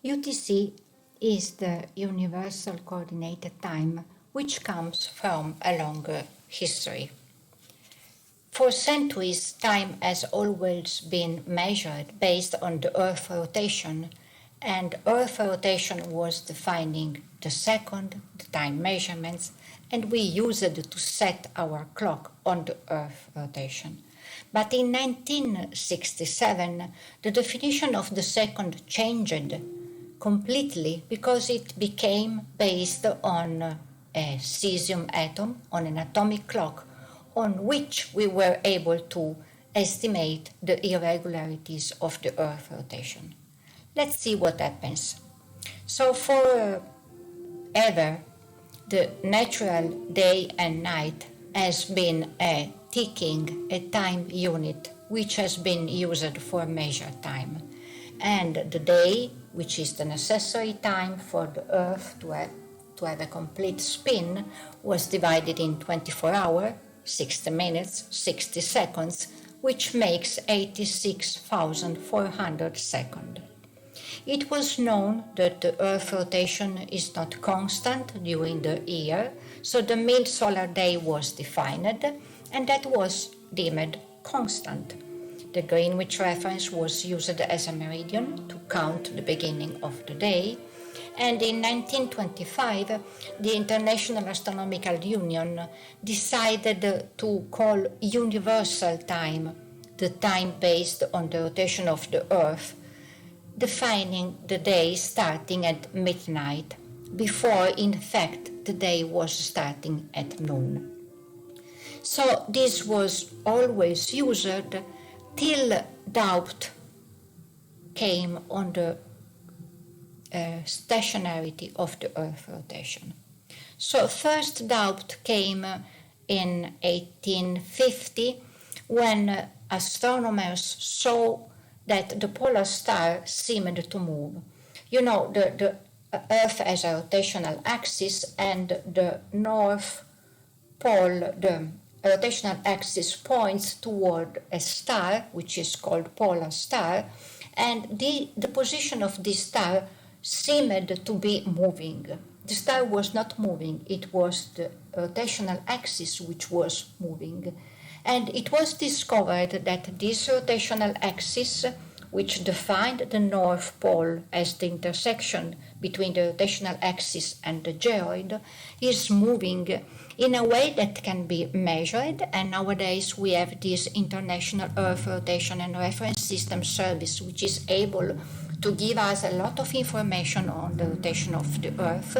UTC is the Universal Coordinated Time, which comes from a longer history. For centuries, time has always been measured based on the Earth rotation, and Earth rotation was defining the second, the time measurements, and we used it to set our clock on the Earth rotation. But in 1967, the definition of the second changed completely because it became based on a cesium atom, on an atomic clock, on which we were able to estimate the irregularities of the Earth rotation. Let's see what happens. So forever, the natural day and night has been a ticking, a time unit, which has been used for measure time. And the day, which is the necessary time for the Earth to have a complete spin, was divided in 24 hours, 60 minutes, 60 seconds, which makes 86,400 seconds. It was known that the Earth rotation is not constant during the year, so the mid-solar day was defined, and that was deemed constant. The Greenwich reference was used as a meridian to count the beginning of the day, and in 1925 the International Astronomical Union decided to call universal time the time based on the rotation of the Earth, defining the day starting at midnight, before in fact the day was starting at noon. So this was always used till doubt came on the stationarity of the Earth rotation. So first doubt came in 1850 when astronomers saw that the polar star seemed to move. You know, the Earth has a rotational axis, and the North Pole, the rotational axis points toward a star, which is called polar star, and the position of this star seemed to be moving. The star was not moving, it was the rotational axis which was moving. And it was discovered that this rotational axis, which defined the North Pole as the intersection between the rotational axis and the geoid, is moving in a way that can be measured, and nowadays we have this International Earth Rotation and Reference System service, which is able to give us a lot of information on the rotation of the Earth,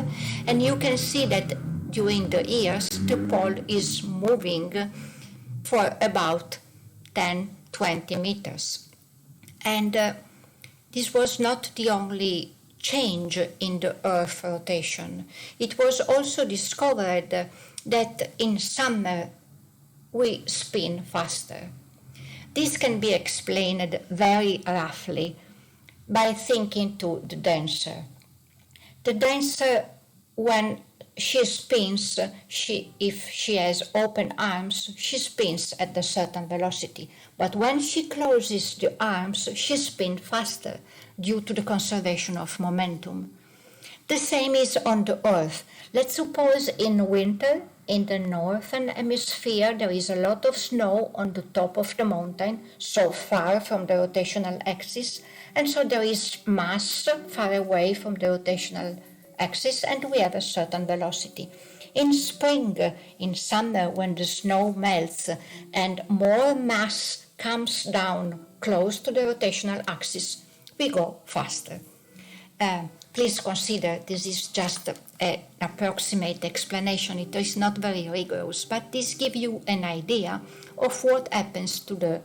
and you can see that during the years the pole is moving for about 10-20 meters. And this was not the only change in the Earth rotation. It was also discovered that in summer we spin faster. This can be explained very roughly by thinking to the dancer. The dancer, when she spins, if she has open arms, she spins at a certain velocity. But when she closes the arms, she spins faster due to the conservation of momentum. The same is on the Earth. Let's suppose in winter, in the northern hemisphere, there is a lot of snow on the top of the mountain, so far from the rotational axis, and so there is mass far away from the rotational axis, and we have a certain velocity. In spring, in summer, when the snow melts and more mass comes down close to the rotational axis, we go faster. Please consider this is just an approximate explanation. It is not very rigorous, but this gives you an idea of what happens to the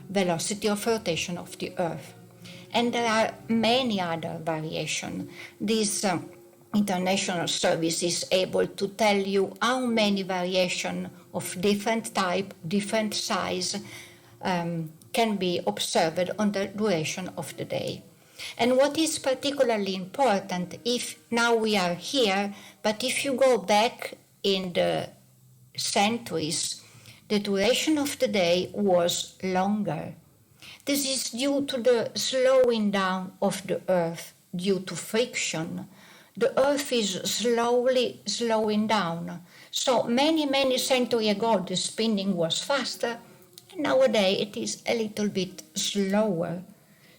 velocity of rotation of the Earth. And there are many other variations. This international service is able to tell you how many variations of different type, different size can be observed on the duration of the day. And what is particularly important, if now we are here, but if you go back in the centuries, the duration of the day was longer. This is due to the slowing down of the Earth due to friction, the Earth is slowly slowing down. So many centuries ago the spinning was faster, and nowadays it is a little bit slower.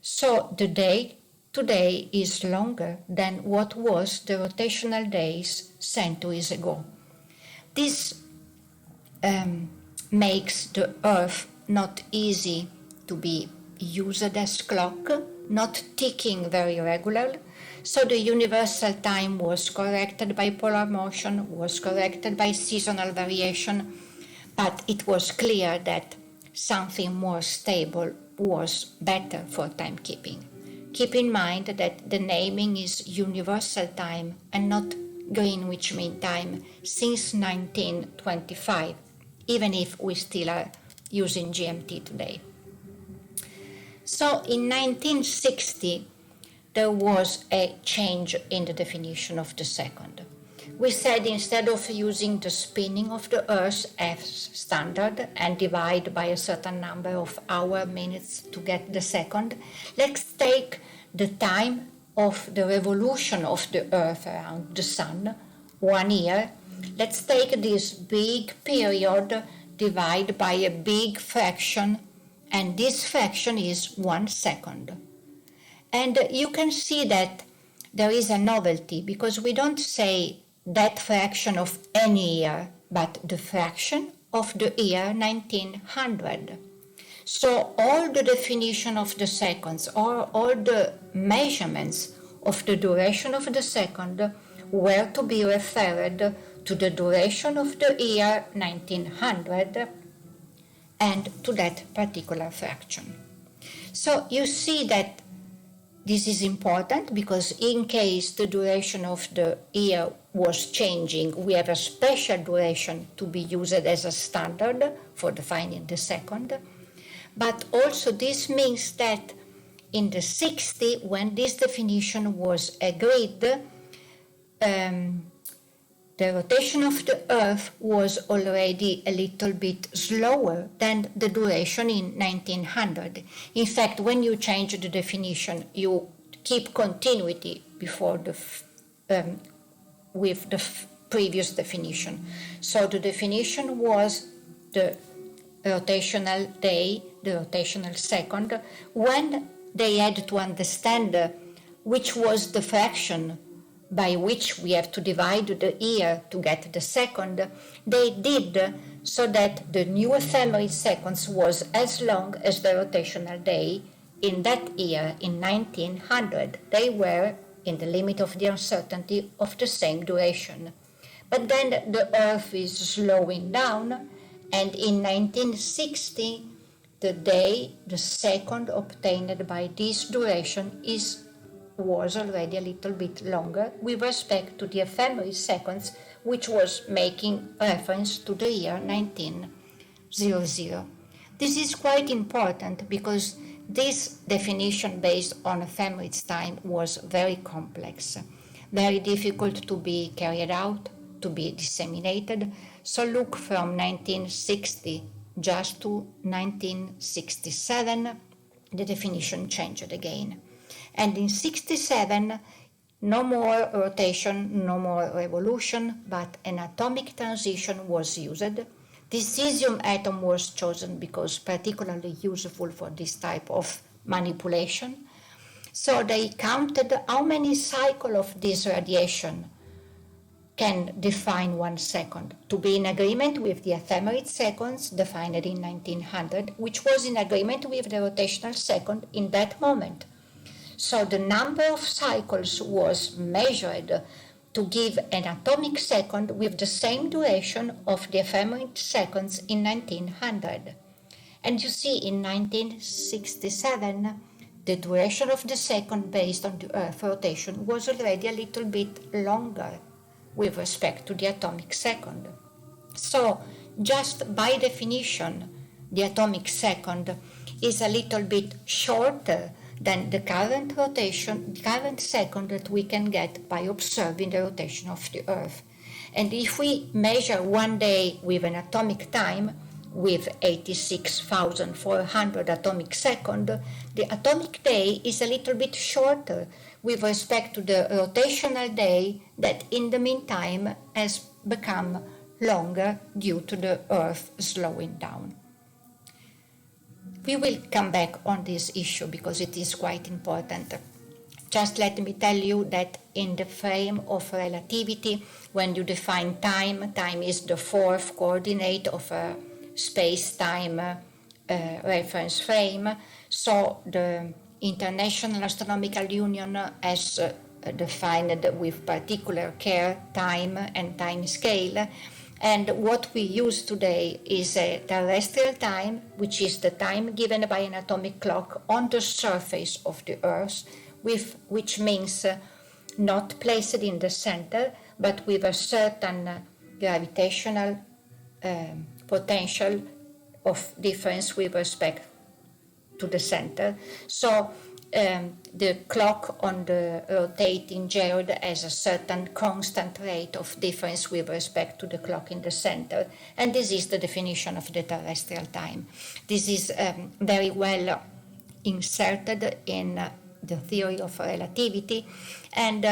So the day today is longer than what was the rotational days centuries ago. This makes the Earth not easy to be used as clock, not ticking very regular. So the universal time was corrected by polar motion, was corrected by seasonal variation, but it was clear that something more stable was better for timekeeping. Keep in mind that the naming is universal time and not Greenwich Mean Time since 1925, even if we still are using GMT today. So in 1960, there was a change in the definition of the second. We said instead of using the spinning of the Earth as standard and divide by a certain number of hour minutes to get the second, let's take the time of the revolution of the Earth around the Sun, 1 year. Let's take this big period, divide by a big fraction, and this fraction is 1 second. And you can see that there is a novelty, because we don't say that fraction of any year, but the fraction of the year 1900. So all the definition of the seconds, or all the measurements of the duration of the second were to be referred to the duration of the year 1900 and to that particular fraction. So you see that this is important, because in case the duration of the year was changing, we have a special duration to be used as a standard for defining the second. But also this means that in the 60s, when this definition was agreed, the rotation of the Earth was already a little bit slower than the duration in 1900. In fact, when you change the definition, you keep continuity before with the previous definition. So the definition was the rotational day, the rotational second. When they had to understand which was the fraction by which we have to divide the year to get the second, they did so that the new ephemeral seconds was as long as the rotational day in that year, in 1900. They were in the limit of the uncertainty of the same duration. But then the Earth is slowing down, and in 1960, the day, the second obtained by this duration was already a little bit longer with respect to the ephemeral seconds, which was making reference to the year 1900. This is quite important, because this definition based on ephemeral time was very complex, very difficult to be carried out, to be disseminated. So look from 1960 just to 1967, the definition changed again. And in 67, no more rotation, no more revolution, but an atomic transition was used. The cesium atom was chosen because particularly useful for this type of manipulation. So they counted how many cycles of this radiation can define 1 second, to be in agreement with the ephemeral seconds defined in 1900, which was in agreement with the rotational second in that moment. So the number of cycles was measured to give an atomic second with the same duration of the ephemeral seconds in 1900. And you see, in 1967, the duration of the second based on the Earth rotation was already a little bit longer with respect to the atomic second. So just by definition, the atomic second is a little bit shorter than the current second that we can get by observing the rotation of the Earth. And if we measure 1 day with an atomic time, with 86,400 atomic seconds, the atomic day is a little bit shorter with respect to the rotational day that in the meantime has become longer due to the Earth slowing down. We will come back on this issue because it is quite important. Just let me tell you that in the frame of relativity, when you define time, time is the fourth coordinate of a space-time reference frame. So the International Astronomical Union has defined with particular care time and time scale. And what we use today is a terrestrial time, which is the time given by an atomic clock on the surface of the Earth, which means not placed in the center, but with a certain gravitational potential of difference with respect to the center. So the clock on the rotating geode has a certain constant rate of difference with respect to the clock in the center, and this is the definition of the terrestrial time. This is very well inserted in the theory of relativity, and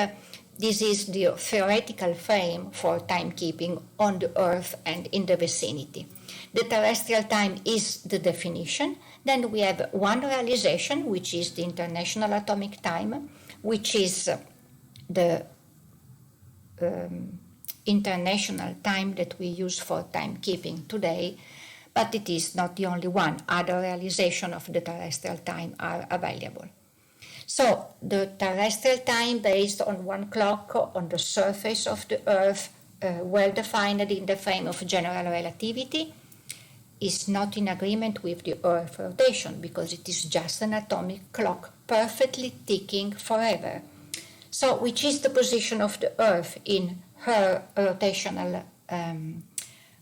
this is the theoretical frame for timekeeping on the Earth and in the vicinity. The terrestrial time is the definition. Then we have one realization, which is the International Atomic Time, which is the international time that we use for timekeeping today, but it is not the only one. Other realizations of the terrestrial time are available. So the terrestrial time based on one clock on the surface of the Earth, well defined in the frame of general relativity, is not in agreement with the Earth rotation because it is just an atomic clock perfectly ticking forever. So which is the position of the Earth in her rotational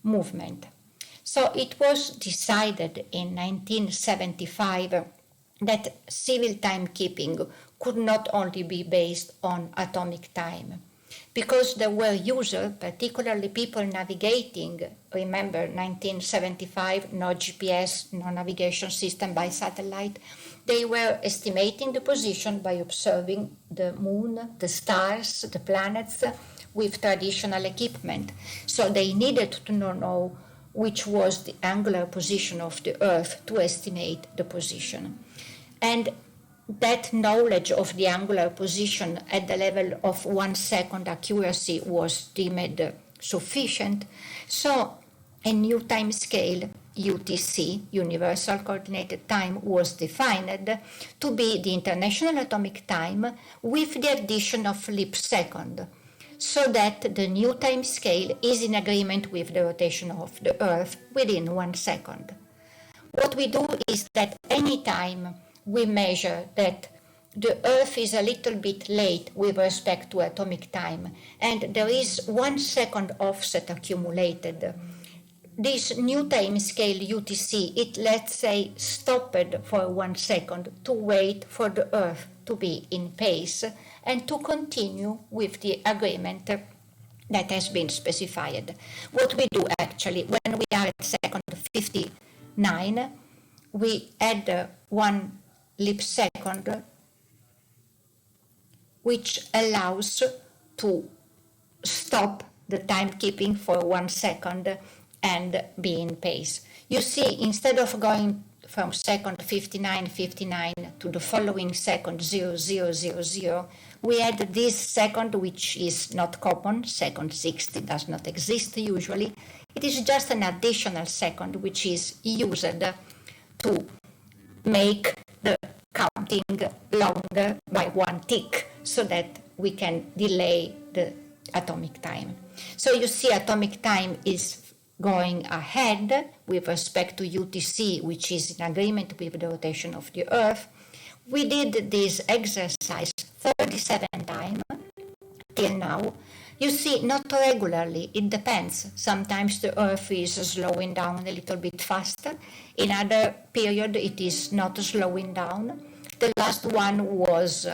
movement? So it was decided in 1975 that civil timekeeping could not only be based on atomic time, because there were users, particularly people navigating. Remember, 1975, no GPS, no navigation system by satellite. They were estimating the position by observing the moon, the stars, the planets with traditional equipment. So they needed to know which was the angular position of the Earth to estimate the position. And that knowledge of the angular position at the level of 1 second accuracy was deemed sufficient. So a new time scale, UTC, Universal Coordinated Time, was defined to be the International Atomic Time with the addition of leap second, so that the new time scale is in agreement with the rotation of the Earth within 1 second. What we do is that any time we measure that the Earth is a little bit late with respect to atomic time, and there is 1 second offset accumulated. This new time scale UTC, it let's say stopped for 1 second to wait for the Earth to be in pace and to continue with the agreement that has been specified. What we do actually, when we are at second 59, we add 1 leap second, which allows to stop the timekeeping for 1 second and be in pace. You see, instead of going from second 59 to the following second 0000, we add this second, which is not common. Second 60 does not exist usually. It is just an additional second which is used to make the counting longer by 1 tick so that we can delay the atomic time. So you see, atomic time is going ahead with respect to UTC, which is in agreement with the rotation of the Earth. We did this exercise 37 times till now. You see, not regularly, it depends. Sometimes the Earth is slowing down a little bit faster. In other period, it is not slowing down. The last one was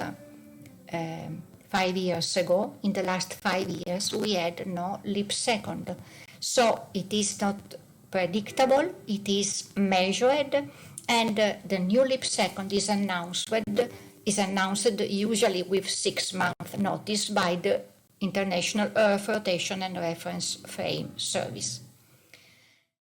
5 years ago. In the last 5 years, we had no leap second. So it is not predictable, it is measured, and the new leap second is announced usually with 6-month notice by the International Earth Rotation and Reference Frame Service.